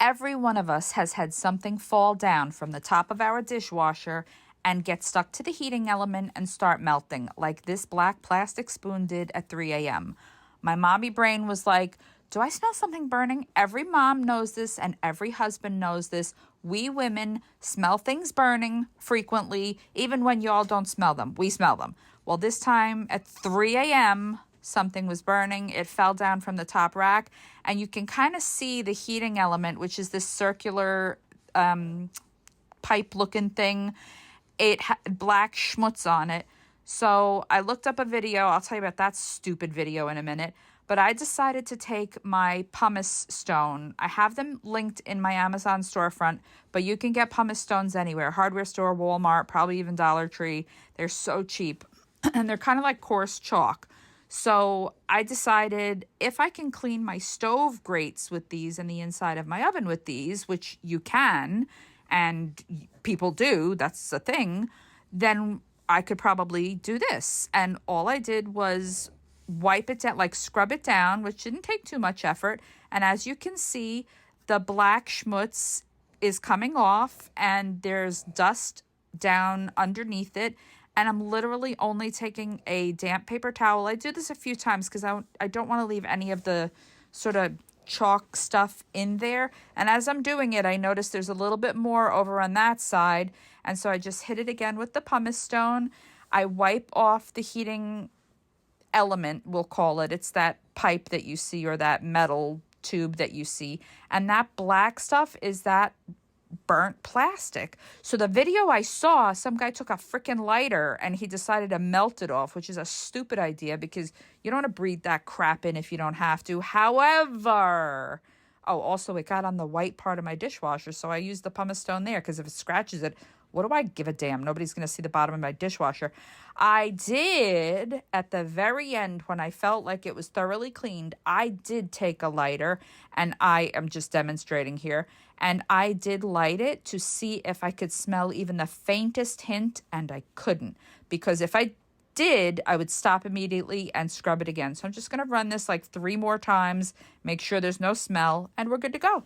Every one of us has had something fall down from the top of our dishwasher and get stuck to the heating element and start melting, like this black plastic spoon did at 3 a.m. My mommy brain was like, do I smell something burning? Every mom knows this and every husband knows this. We women smell things burning frequently, even when y'all don't smell them. We smell them. Well, this time at 3 a.m., something was burning. It fell down from the top rack, and you can kind of see the heating element, which is this circular pipe-looking thing. It had black schmutz on it. So I looked up a video. I'll tell you about that stupid video in a minute. But I decided to take my pumice stone. I have them linked in my Amazon storefront, but you can get pumice stones anywhere. Hardware store, Walmart, probably even Dollar Tree. They're so cheap. And they're kind of like coarse chalk. So I decided if I can clean my stove grates with these and the inside of my oven with these, which you can, and people do, that's a thing, then I could probably do this. And all I did was wipe it down, like scrub it down, which didn't take too much effort. And as you can see, the black schmutz is coming off and there's dust down underneath it. And I'm literally only taking a damp paper towel. I do this a few times because I don't want to leave any of the sort of chalk stuff in there. And as I'm doing it, I notice there's a little bit more over on that side. And so I just hit it again with the pumice stone. I wipe off the heating element, we'll call it. It's that pipe that you see or that metal tube that you see. And that black stuff is that burnt plastic. So the video I saw, some guy took a freaking lighter and he decided to melt it off, which is a stupid idea because you don't want to breathe that crap in if you don't have to. However, also it got on the white part of my dishwasher, so I used the pumice stone there because if it scratches it, what do I give a damn? Nobody's going to see the bottom of my dishwasher. I did, at the very end, when I felt like it was thoroughly cleaned, I did take a lighter, and I am just demonstrating here, and I did light it to see if I could smell even the faintest hint, and I couldn't. Because if I did, I would stop immediately and scrub it again. So I'm just going to run this like 3 more times, make sure there's no smell, and we're good to go.